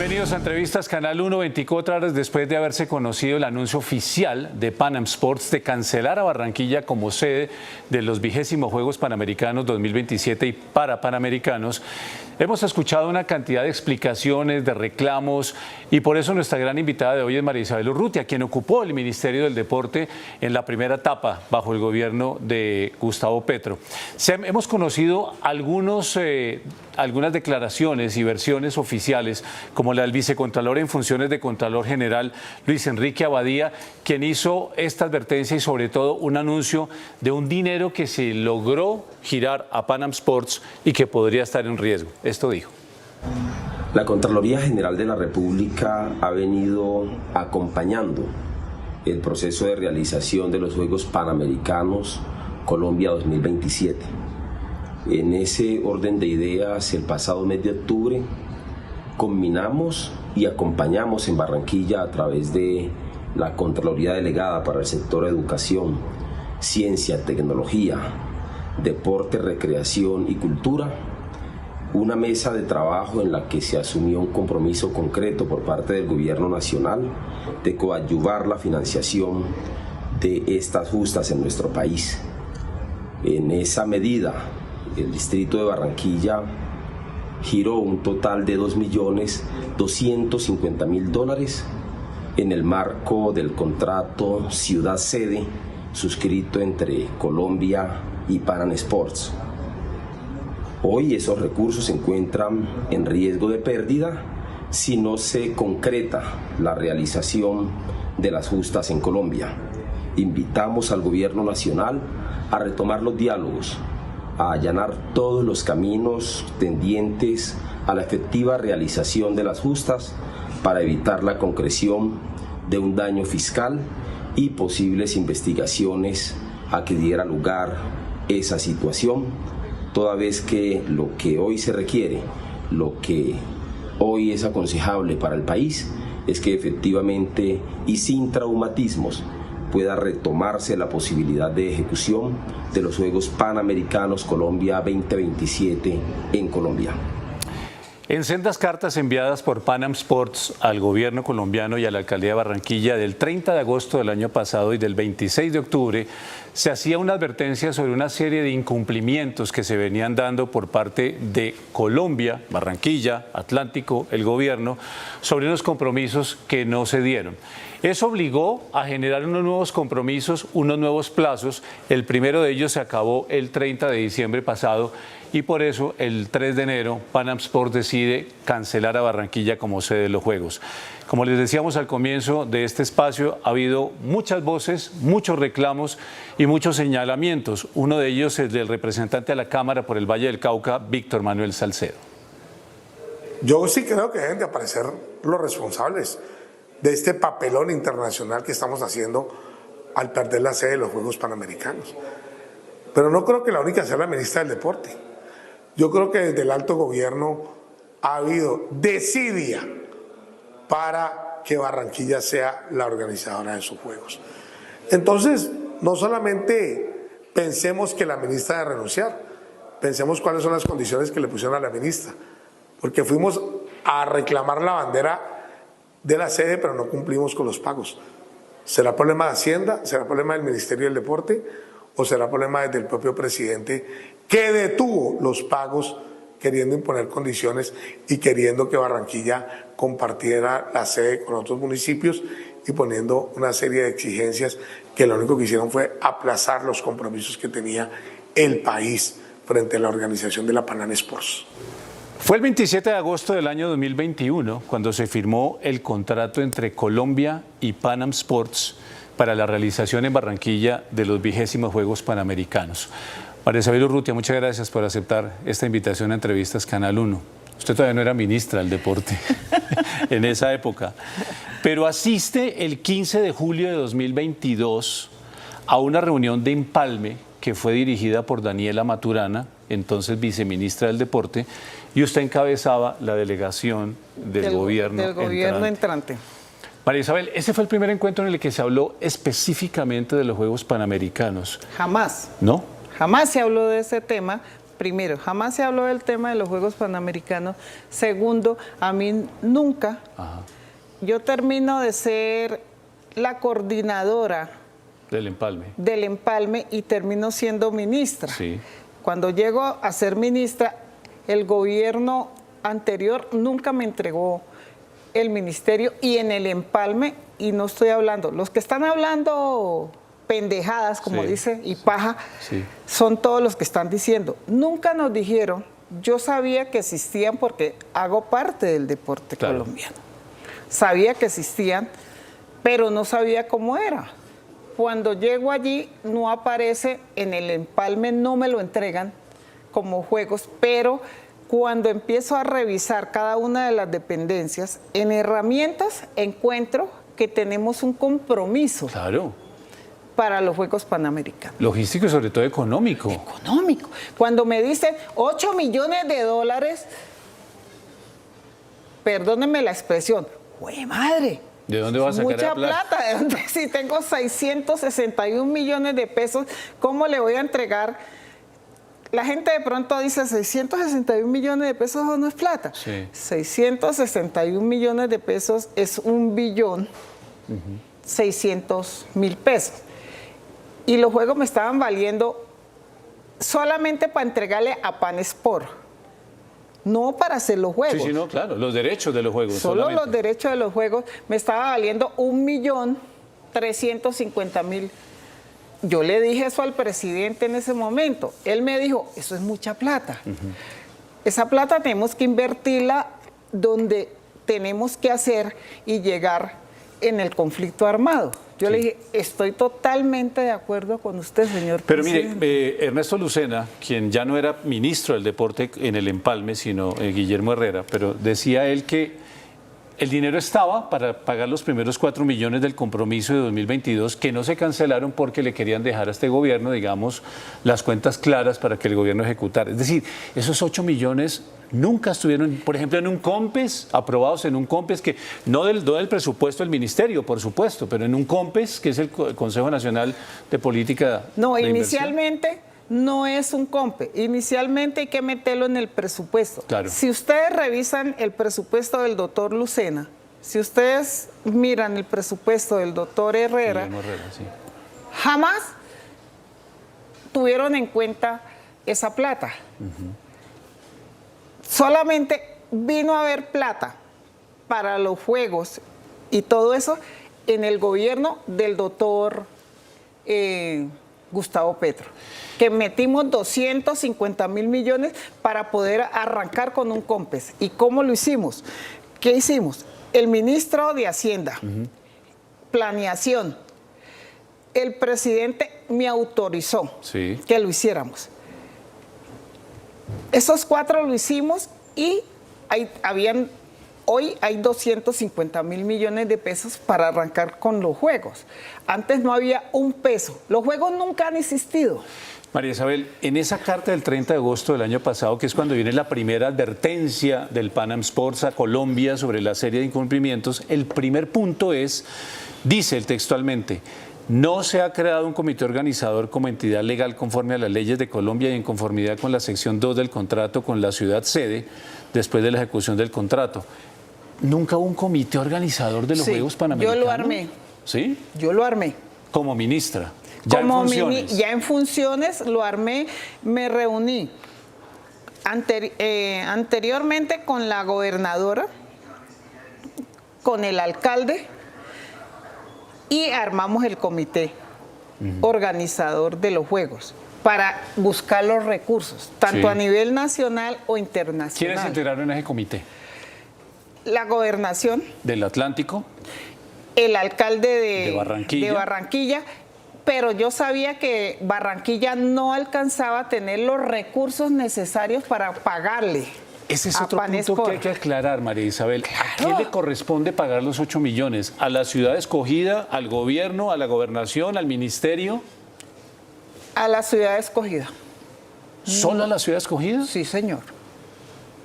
Bienvenidos a Entrevistas Canal 1, 24 horas después de haberse conocido el anuncio oficial de Pan Am Sports de cancelar a Barranquilla como sede de los 20º Juegos Panamericanos 2027 y para Panamericanos. Hemos escuchado una cantidad de explicaciones, de reclamos, y por eso nuestra gran invitada de hoy es María Isabel Urrutia, quien ocupó el Ministerio del Deporte en la primera etapa bajo el gobierno de Gustavo Petro. Hemos conocido algunas declaraciones y versiones oficiales, como la del vicecontralor en funciones de Contralor General, Luis Enrique Abadía, quien hizo esta advertencia y sobre todo un anuncio de un dinero que se logró girar a Pan Am Sports y que podría estar en riesgo. Esto dijo. La Contraloría General de la República ha venido acompañando el proceso de realización de los Juegos Panamericanos Colombia 2027. En ese orden de ideas, el pasado mes de octubre, combinamos y acompañamos en Barranquilla a través de la Contraloría Delegada para el sector educación, ciencia, tecnología, deporte, recreación y cultura, una mesa de trabajo en la que se asumió un compromiso concreto por parte del Gobierno Nacional de coadyuvar la financiación de estas justas en nuestro país. En esa medida, el distrito de Barranquilla giró un total de $2.250.000 en el marco del contrato Ciudad Sede suscrito entre Colombia y Pan Am Sports. Hoy esos recursos se encuentran en riesgo de pérdida si no se concreta la realización de las justas en Colombia. Invitamos al Gobierno Nacional a retomar los diálogos, a allanar todos los caminos tendientes a la efectiva realización de las justas para evitar la concreción de un daño fiscal y posibles investigaciones a que diera lugar esa situación, toda vez que lo que hoy se requiere, lo que hoy es aconsejable para el país, es que efectivamente y sin traumatismos pueda retomarse la posibilidad de ejecución de los Juegos Panamericanos Colombia 2027 en Colombia. En sendas cartas enviadas por Pan Am Sports al gobierno colombiano y a la alcaldía de Barranquilla del 30 de agosto del año pasado y del 26 de octubre, se hacía una advertencia sobre una serie de incumplimientos que se venían dando por parte de Colombia, Barranquilla, Atlántico, el gobierno, sobre unos compromisos que no se dieron. Eso obligó a generar unos nuevos compromisos, unos nuevos plazos. El primero de ellos se acabó el 30 de diciembre pasado y por eso el 3 de enero Pan Am Sports decide cancelar a Barranquilla como sede de los Juegos. Como les decíamos al comienzo de este espacio, ha habido muchas voces, muchos reclamos y muchos señalamientos. Uno de ellos es del representante a la Cámara por el Valle del Cauca, Víctor Manuel Salcedo. Yo sí creo que deben de aparecer los responsables de este papelón internacional que estamos haciendo al perder la sede de los Juegos Panamericanos. Pero no creo que la única sea la ministra del Deporte. Yo creo que desde el alto gobierno ha habido desidia para que Barranquilla sea la organizadora de sus Juegos. Entonces, no solamente pensemos que la ministra debe renunciar, pensemos cuáles son las condiciones que le pusieron a la ministra, porque fuimos a reclamar la bandera de la sede, pero no cumplimos con los pagos. ¿Será problema de Hacienda? ¿Será problema del Ministerio del Deporte? ¿O será problema desde el propio presidente que detuvo los pagos queriendo imponer condiciones y queriendo que Barranquilla compartiera la sede con otros municipios y poniendo una serie de exigencias que lo único que hicieron fue aplazar los compromisos que tenía el país frente a la organización de la Pan Am Sports? Fue el 27 de agosto del año 2021 cuando se firmó el contrato entre Colombia y Pan Am Sports para la realización en Barranquilla de los 20º Juegos Panamericanos. María Isabel Urrutia, muchas gracias por aceptar esta invitación a Entrevistas Canal 1. Usted todavía no era ministra del Deporte en esa época, pero asiste el 15 de julio de 2022 a una reunión de empalme que fue dirigida por Daniela Maturana, entonces viceministra del Deporte, y usted encabezaba la delegación del gobierno entrante. María Isabel, ese fue el primer encuentro en el que se habló específicamente de los Juegos Panamericanos. Jamás. ¿No? Jamás se habló de ese tema, primero, jamás se habló del tema de los Juegos Panamericanos. Segundo, a mí nunca, yo termino de ser la coordinadora del empalme y termino siendo ministra. Sí. Cuando llego a ser ministra, el gobierno anterior nunca me entregó el ministerio y en el empalme, y no estoy hablando, los que están hablando pendejadas, como sí, dice, y paja, sí, son todos los que están diciendo. Nunca nos dijeron, yo sabía que existían porque hago parte del deporte colombiano. Sabía que existían, pero no sabía cómo era. Cuando llego allí, no aparece en el empalme, no me lo entregan como juegos, pero cuando empiezo a revisar cada una de las dependencias, en herramientas encuentro que tenemos un compromiso para los Juegos Panamericanos. Logístico y sobre todo económico. Económico. Cuando me dicen 8 millones de dólares, perdónenme la expresión, ¡güey, madre! ¿De dónde vas a sacar mucha la plata? ¿De dónde? Si tengo 661 millones de pesos, ¿cómo le voy a entregar? La gente de pronto dice, 661 millones de pesos no es plata. Sí. 661 millones de pesos es 1.600.000 pesos. Y los juegos me estaban valiendo solamente para entregarle a Panesport, no para hacer los juegos. Sí, sí, no, claro, los derechos de los juegos. Solo los derechos de los juegos me estaba valiendo 1.350.000. Yo le dije eso al presidente en ese momento. Él me dijo, eso es mucha plata. Esa plata tenemos que invertirla donde tenemos que hacer y llegar en el conflicto armado. Yo le dije, estoy totalmente de acuerdo con usted, señor presidente. Pero mire, Ernesto Lucena, quien ya no era ministro del deporte en el empalme, sino Guillermo Herrera, pero decía él que el dinero estaba para pagar los primeros 4 millones del compromiso de 2022, que no se cancelaron porque le querían dejar a este gobierno, digamos, las cuentas claras para que el gobierno ejecutara. Es decir, esos 8 millones nunca estuvieron, por ejemplo, en un COMPES, aprobados en un COMPES, que no del presupuesto del ministerio, por supuesto, pero en un COMPES, que es el Consejo Nacional de Política No, de inicialmente Inversión. No es un COMPE. Inicialmente hay que meterlo en el presupuesto. Claro. Si ustedes revisan el presupuesto del doctor Lucena, si ustedes miran el presupuesto del doctor Herrera, Sí. Jamás tuvieron en cuenta esa plata. Solamente vino a haber plata para los juegos y todo eso en el gobierno del doctor Gustavo Petro, que metimos 250.000 millones para poder arrancar con un COMPES. ¿Y cómo lo hicimos? ¿Qué hicimos? El ministro de Hacienda, Planeación, el presidente me autorizó que lo hiciéramos. Esos 4 lo hicimos y hoy hay 250.000 millones de pesos para arrancar con los juegos. Antes no había un peso. Los juegos nunca han existido. María Isabel, en esa carta del 30 de agosto del año pasado, que es cuando viene la primera advertencia del Pan Am Sports a Colombia sobre la serie de incumplimientos, el primer punto dice textualmente, no se ha creado un comité organizador como entidad legal conforme a las leyes de Colombia y en conformidad con la sección 2 del contrato con la ciudad sede después de la ejecución del contrato. ¿Nunca hubo un comité organizador de los Juegos Panamericanos? Yo lo armé. ¿Sí? Yo lo armé. Como ministra. Ya en funciones. Ya en funciones lo armé, me reuní anteriormente con la gobernadora, con el alcalde y armamos el comité organizador de los Juegos para buscar los recursos, tanto a nivel nacional o internacional. ¿Quiénes integraron ese comité? La gobernación. ¿Del Atlántico? El alcalde de Barranquilla. Pero yo sabía que Barranquilla no alcanzaba a tener los recursos necesarios para pagarle. Ese es otro punto que hay que aclarar, María Isabel. Claro. ¿A quién le corresponde pagar los 8 millones? ¿A la ciudad escogida, al gobierno, a la gobernación, al ministerio? A la ciudad escogida. ¿Solo a la ciudad escogida? Sí, señor.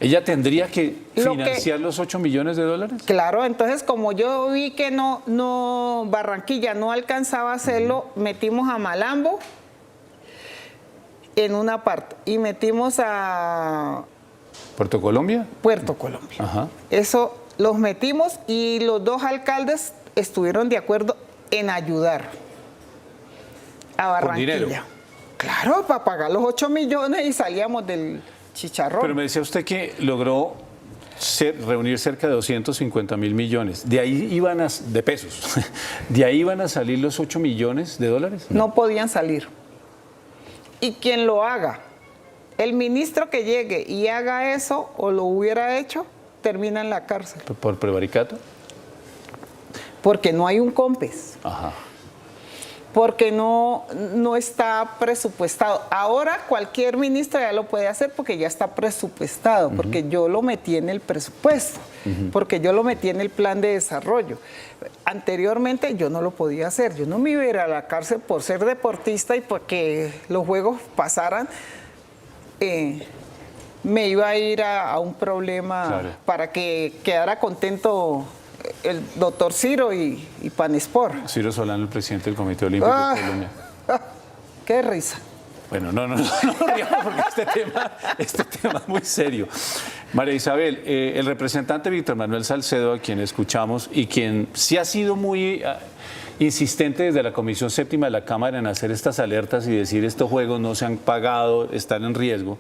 ¿Ella tendría que financiar los 8 millones de dólares? Claro, entonces como yo vi que Barranquilla no alcanzaba a hacerlo, metimos a Malambo en una parte y metimos a ¿Puerto Colombia? Puerto Colombia. Ajá. Eso los metimos y los dos alcaldes estuvieron de acuerdo en ayudar a Barranquilla. dinero? Claro, para pagar los 8 millones y salíamos del chicharrón. Pero me decía usted que logró reunir cerca de 250.000 millones. De ahí iban de pesos. ¿De ahí iban a salir los 8 millones de dólares? No podían salir. Y quien lo haga, el ministro que llegue y haga eso o lo hubiera hecho, termina en la cárcel. ¿Por prevaricato? Porque no hay un COMPES. Ajá. Porque no está presupuestado. Ahora cualquier ministro ya lo puede hacer porque ya está presupuestado, porque yo lo metí en el presupuesto, porque yo lo metí en el plan de desarrollo. Anteriormente yo no lo podía hacer, yo no me iba a ir a la cárcel por ser deportista y porque los juegos pasaran, me iba a ir a un problema para que quedara contento el doctor Ciro y Panespor. Ciro Solano, el presidente del Comité Olímpico de Colombia. Qué risa. Bueno, no riamos porque este tema es muy serio. María Isabel, el representante Víctor Manuel Salcedo, a quien escuchamos y quien sí ha sido muy insistente desde la Comisión Séptima de la Cámara en hacer estas alertas y decir estos juegos no se han pagado, están en riesgo,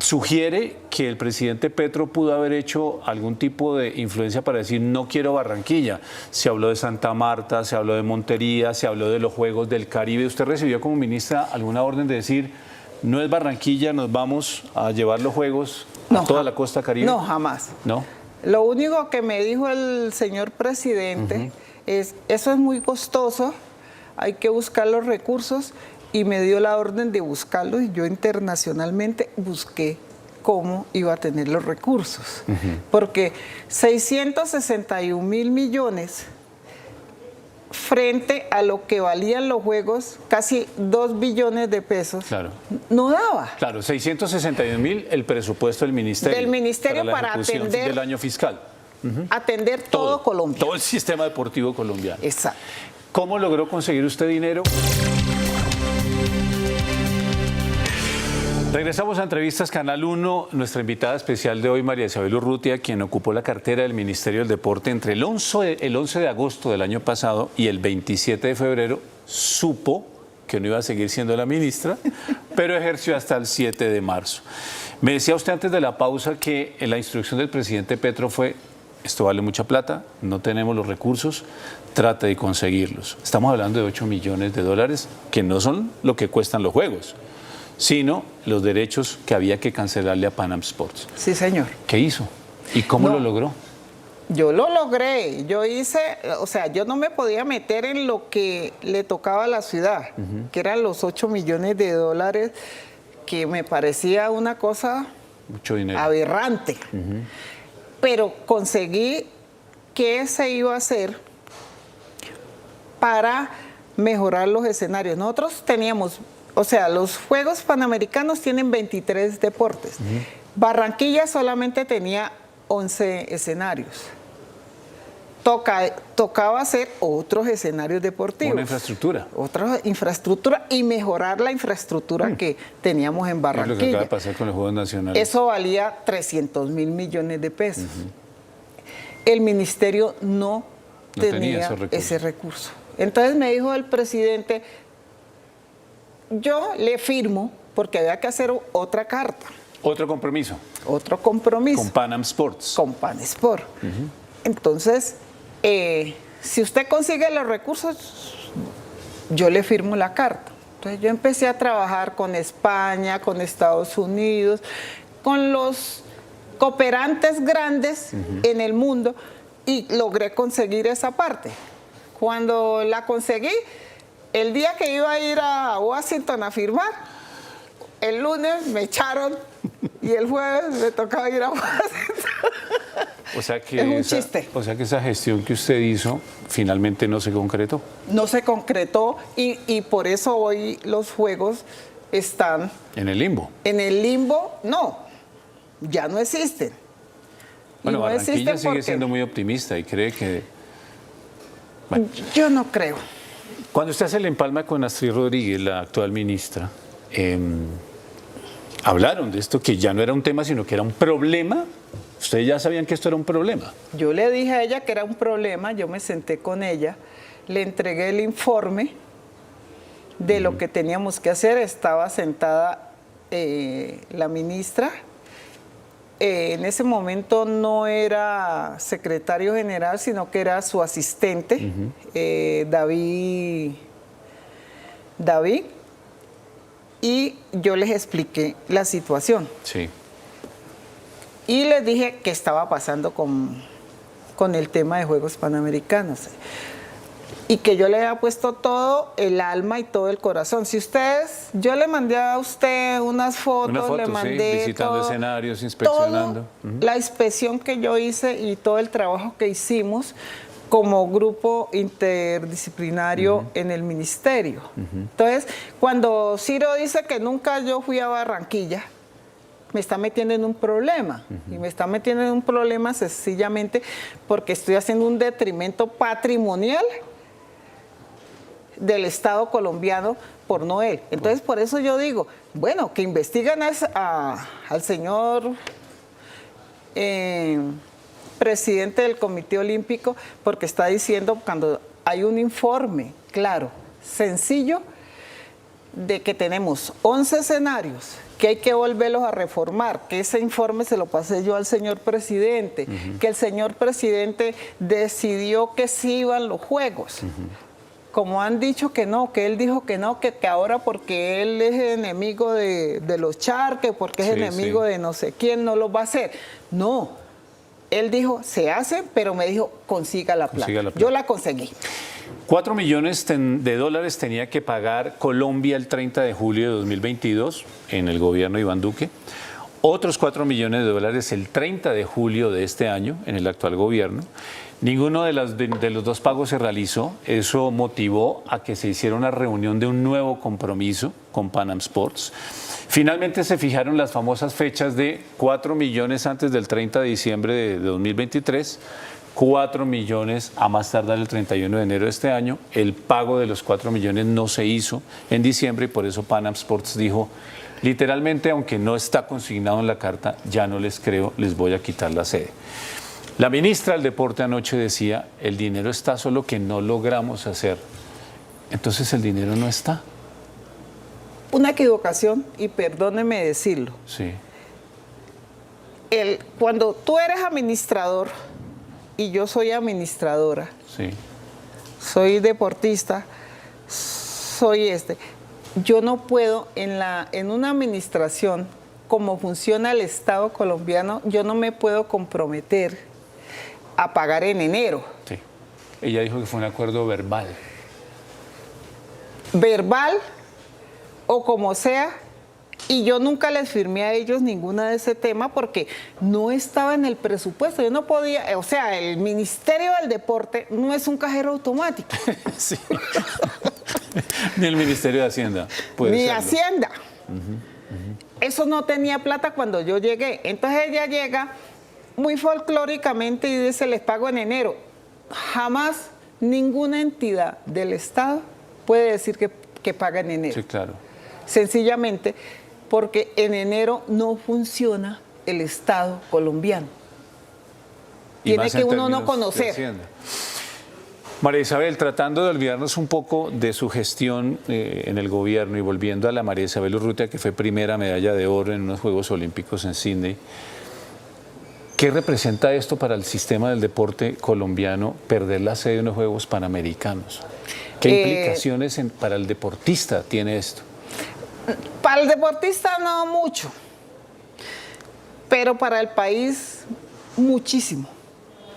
sugiere que el presidente Petro pudo haber hecho algún tipo de influencia para decir no quiero Barranquilla. Se habló de Santa Marta, se habló de Montería, se habló de los Juegos del Caribe. ¿Usted recibió como ministra alguna orden de decir no es Barranquilla, nos vamos a llevar los Juegos a toda la costa caribe? No, jamás. ¿No? Lo único que me dijo el señor presidente es eso es muy costoso, hay que buscar los recursos. Y me dio la orden de buscarlo y yo internacionalmente busqué cómo iba a tener los recursos. Porque 661.000 millones frente a lo que valían los juegos, casi 2 billones de pesos, no daba. Claro, 661.000 el presupuesto del ministerio. Del ministerio para atender del año fiscal. Atender todo Colombia. Todo el sistema deportivo colombiano. Exacto. ¿Cómo logró conseguir usted dinero? Regresamos a Entrevistas Canal 1. Nuestra invitada especial de hoy, María Isabel Urrutia, quien ocupó la cartera del Ministerio del Deporte entre el 11 de agosto del año pasado y el 27 de febrero, supo que no iba a seguir siendo la ministra, pero ejerció hasta el 7 de marzo. Me decía usted antes de la pausa que la instrucción del presidente Petro fue: esto vale mucha plata, no tenemos los recursos, trate de conseguirlos. Estamos hablando de 8 millones de dólares, que no son lo que cuestan los juegos, sino los derechos que había que cancelarle a Panam Sports. Sí, señor. ¿Qué hizo? ¿Y cómo lo logró? Yo lo logré. Yo hice, o sea, yo no me podía meter en lo que le tocaba a la ciudad, que eran los 8 millones de dólares, que me parecía una cosa mucho dinero, aberrante. Pero conseguí qué se iba a hacer para mejorar los escenarios. Nosotros teníamos, o sea, los Juegos Panamericanos tienen 23 deportes. Barranquilla solamente tenía 11 escenarios. Tocaba hacer otros escenarios deportivos. Una infraestructura. Otra infraestructura y mejorar la infraestructura que teníamos en Barranquilla. Es lo que acaba de pasar con los Juegos Nacionales. Eso valía 300.000 millones de pesos. El ministerio no tenía ese recurso. Entonces me dijo el presidente: yo le firmo, porque había que hacer otra carta. Otro compromiso. Otro compromiso. Con Panam Sports. Con Panesport. Entonces, si usted consigue los recursos, yo le firmo la carta. Entonces yo empecé a trabajar con España, con Estados Unidos, con los cooperantes grandes en el mundo, y logré conseguir esa parte. Cuando la conseguí, el día que iba a ir a Washington a firmar, el lunes me echaron y el jueves me tocaba ir a Washington. O sea que es un chiste. O sea que esa gestión que usted hizo finalmente no se concretó. No se concretó y por eso hoy los juegos están... En el limbo. En el limbo, no, ya no existen. Bueno, Barranquilla sigue siendo muy optimista y cree que... Bueno. Yo no creo. Cuando usted hace el empalme con Astrid Rodríguez, la actual ministra, hablaron de esto, que ya no era un tema, sino que era un problema. ¿Ustedes ya sabían que esto era un problema? Yo le dije a ella que era un problema, yo me senté con ella, le entregué el informe de lo que teníamos que hacer, estaba sentada la ministra. En ese momento no era secretario general, sino que era su asistente, David, y yo les expliqué la situación. Sí. Y les dije qué estaba pasando con el tema de Juegos Panamericanos. Y que yo le había puesto todo el alma y todo el corazón. Si ustedes, yo le mandé a usted unas fotos, le mandé sí, visitando todo, escenarios, inspeccionando. la inspección que yo hice y todo el trabajo que hicimos como grupo interdisciplinario en el ministerio. Entonces, cuando Ciro dice que nunca yo fui a Barranquilla, me está metiendo en un problema. Y me está metiendo en un problema sencillamente porque estoy haciendo un detrimento patrimonial del Estado colombiano por no él. Entonces, por eso yo digo, bueno, que investiguen al señor presidente del Comité Olímpico, porque está diciendo, cuando hay un informe claro, sencillo, de que tenemos 11 escenarios, que hay que volverlos a reformar, que ese informe se lo pasé yo al señor presidente, que el señor presidente decidió que sí iban los Juegos. Como han dicho que no, que él dijo que no, que ahora porque él es enemigo de los charques, porque es enemigo de no sé quién, no lo va a hacer. No, él dijo, se hacen, pero me dijo, consiga la plata. Yo la conseguí. 4 millones de dólares tenía que pagar Colombia el 30 de julio de 2022 en el gobierno de Iván Duque. Otros 4 millones de dólares el 30 de julio de este año en el actual gobierno. Ninguno de los dos pagos se realizó. Eso motivó a que se hiciera una reunión de un nuevo compromiso con Panam Sports. Finalmente se fijaron las famosas fechas de 4 millones antes del 30 de diciembre de 2023, 4 millones a más tardar el 31 de enero de este año. El pago de los 4 millones no se hizo en diciembre y por eso Panam Sports dijo, literalmente, aunque no está consignado en la carta, ya no les creo, les voy a quitar la sede. La ministra del Deporte anoche decía, el dinero está, solo que no logramos hacer. Entonces el dinero no está. Una equivocación, y perdóneme decirlo. Sí. Cuando tú eres administrador y yo soy administradora, Sí. soy deportista, yo no puedo en una administración como funciona el Estado colombiano, yo no me puedo comprometer a pagar en enero. Sí. Ella dijo que fue un acuerdo verbal. Verbal o como sea, y yo nunca les firmé a ellos ninguna de ese tema porque no estaba en el presupuesto. Yo no podía, o sea, el Ministerio del Deporte no es un cajero automático. Sí. Ni el Ministerio de Hacienda. Ni Hacienda. Eso no tenía plata cuando yo llegué. Entonces ella llega muy folclóricamente y dice, les pago en enero. Jamás ninguna entidad del Estado puede decir que paga en enero. Sí, claro. Sencillamente porque en enero no funciona el Estado colombiano. Tiene que uno no conocer. María Isabel, tratando de olvidarnos un poco de su gestión en el gobierno y volviendo a la María Isabel Urrutia, que fue primera medalla de oro en unos Juegos Olímpicos en Sydney, ¿qué representa esto para el sistema del deporte colombiano perder la sede de unos Juegos Panamericanos? ¿Qué implicaciones para el deportista tiene esto? Para el deportista no mucho, pero para el país muchísimo.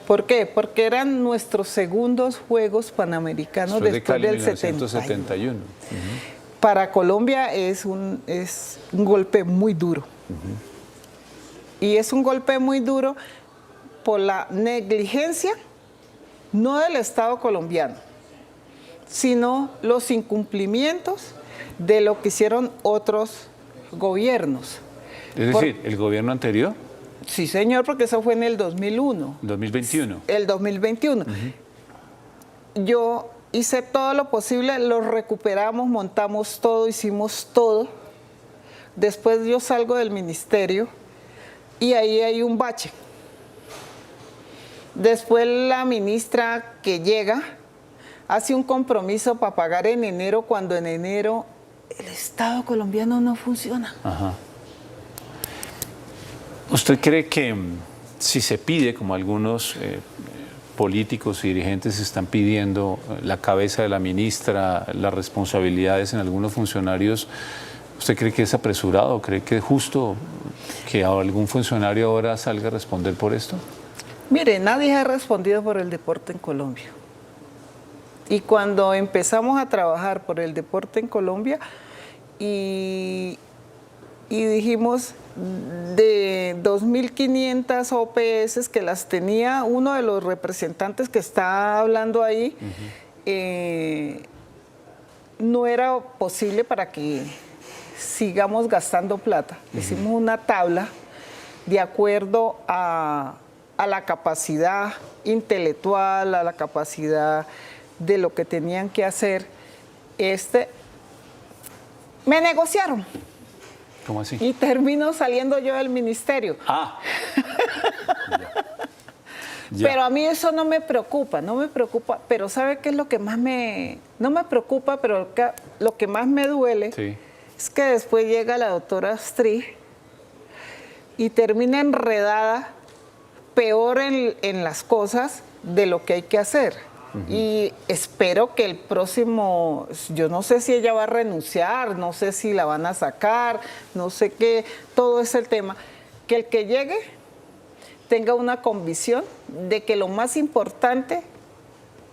¿Por qué? Porque eran nuestros segundos Juegos Panamericanos después del 1971. Para Colombia es un golpe muy duro. Y es un golpe muy duro por la negligencia, no del Estado colombiano, sino los incumplimientos de lo que hicieron otros gobiernos. Es decir, ¿el gobierno anterior? Sí, señor, porque eso fue en el 2001. 2021. El 2021. Yo hice todo lo posible, lo recuperamos, montamos todo, hicimos todo después yo salgo del ministerio y ahí hay un bache. Después la ministra que llega hace un compromiso para pagar en enero, cuando en enero el Estado colombiano no funciona. Ajá. ¿Usted cree que si se pide, como algunos políticos y dirigentes están pidiendo, la cabeza de la ministra, las responsabilidades en algunos funcionarios, ¿usted cree que es apresurado? ¿Cree que es justo que algún funcionario ahora salga a responder por esto? Mire, nadie ha respondido por el deporte en Colombia. Y cuando empezamos a trabajar por el deporte en Colombia y dijimos de 2.500 OPS que las tenía uno de los representantes que está hablando ahí, no era posible para que sigamos gastando plata. Hicimos una tabla de acuerdo a la capacidad intelectual, a la capacidad de lo que tenían que hacer. Me negociaron. ¿Cómo así? Y termino saliendo yo del ministerio. Ah. Ya. Pero a mí eso no me preocupa, pero ¿sabe qué es lo que más no me preocupa, pero lo que más me duele? Sí. Es que después llega la doctora Astrid y termina enredada, peor en las cosas de lo que hay que hacer. Y espero que el próximo, yo no sé si ella va a renunciar, no sé si la van a sacar, no sé qué, todo es el tema, que el que llegue tenga una convicción de que lo más importante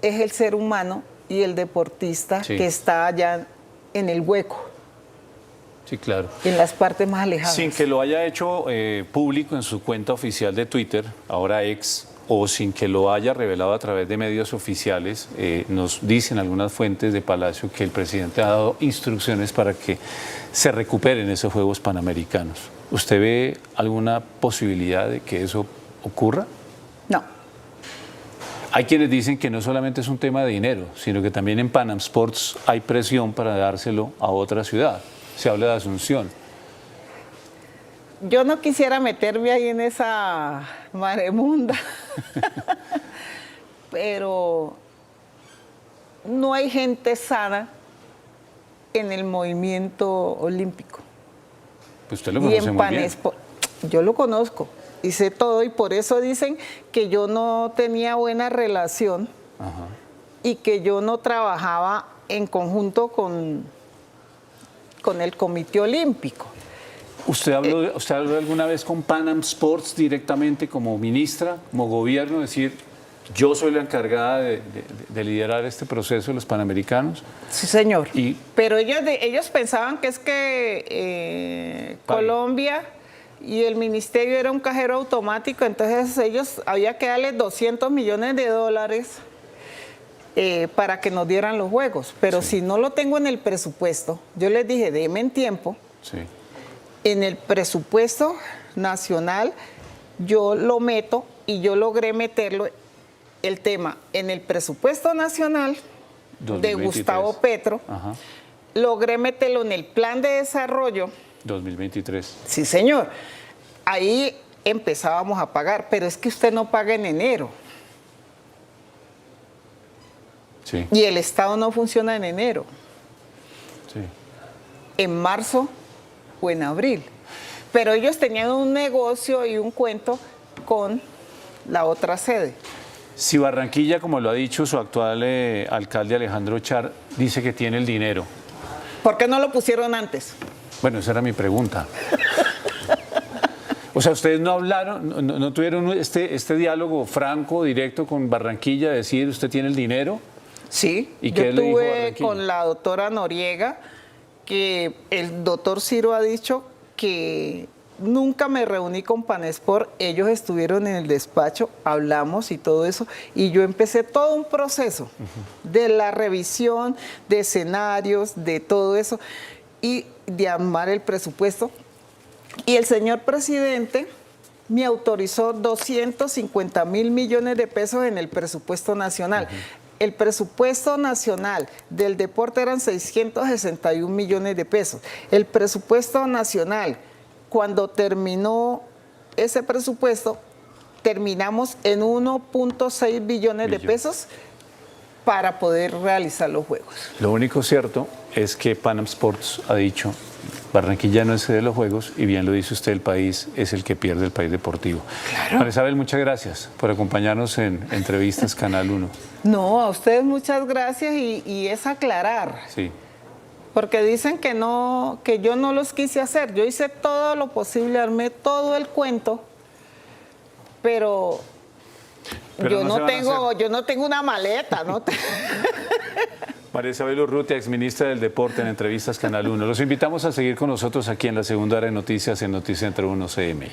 es el ser humano y el deportista que está allá en el hueco. Sí, claro. En las partes más alejadas. Sin que lo haya hecho público en su cuenta oficial de Twitter, ahora ex, o sin que lo haya revelado a través de medios oficiales, nos dicen algunas fuentes de Palacio que el presidente ha dado instrucciones para que se recuperen esos Juegos Panamericanos. ¿Usted ve alguna posibilidad de que eso ocurra? No. Hay quienes dicen que no solamente es un tema de dinero, sino que también en Panam Sports hay presión para dárselo a otra ciudad. Se habla de Asunción. Yo no quisiera meterme ahí en esa maremunda, pero no hay gente sana en el movimiento olímpico. Pues usted lo conoce muy bien. Yo lo conozco y sé todo, y por eso dicen que yo no tenía buena relación. Ajá. Y que yo no trabajaba en conjunto con el Comité Olímpico. ¿Usted habló alguna vez con Panam Sports directamente como ministra, como gobierno, decir, yo soy la encargada de liderar este proceso de los Panamericanos? Sí, señor. Pero ellos pensaban que es que Colombia y el ministerio era un cajero automático, entonces ellos había que darles $200 millones para que nos dieran los juegos. Pero si no lo tengo en el presupuesto, yo les dije, denme en tiempo. Sí. En el presupuesto nacional yo lo meto y yo logré meterlo, el tema, en el presupuesto nacional 2023. De Gustavo Petro. Ajá. Logré meterlo en el plan de desarrollo 2023. Sí, señor. Ahí empezábamos a pagar, pero es que usted no paga en enero. Sí. Y el Estado no funciona en enero. Sí. En marzo o en abril. Pero ellos tenían un negocio y un cuento con la otra sede. Si Barranquilla, como lo ha dicho su actual alcalde Alejandro Char, dice que tiene el dinero, ¿por qué no lo pusieron antes? Bueno, esa era mi pregunta. O sea, ustedes no hablaron, no tuvieron este diálogo franco, directo con Barranquilla, decir, ¿usted tiene el dinero? Sí, ¿Y qué le dijo tuve con la doctora Noriega, que el doctor Ciro ha dicho que nunca me reuní con Panesport, ellos estuvieron en el despacho, hablamos y todo eso, y yo empecé todo un proceso de la revisión de escenarios, de todo eso, y de armar el presupuesto. Y el señor presidente me autorizó 250.000 millones de pesos en el presupuesto nacional. el presupuesto nacional del deporte eran 661 millones de pesos. El presupuesto nacional, cuando terminó ese presupuesto, terminamos en 1.6 billones de pesos para poder realizar los Juegos. Lo único cierto es que Pan Am Sports ha dicho, Barranquilla no es sede de los Juegos, y bien lo dice usted, el país es el que pierde, el país deportivo. Claro. María Isabel, muchas gracias por acompañarnos en Entrevistas Canal 1. No, a ustedes muchas gracias y es aclarar. Sí. Porque dicen que no, que yo no los quise hacer. Yo hice todo lo posible, armé todo el cuento, pero yo no tengo una maleta, ¿no? María Isabel Urrutia, exministra del Deporte, en Entrevistas Canal 1. Los invitamos a seguir con nosotros aquí en la segunda hora de noticias en Noticias Entre 1 CMI.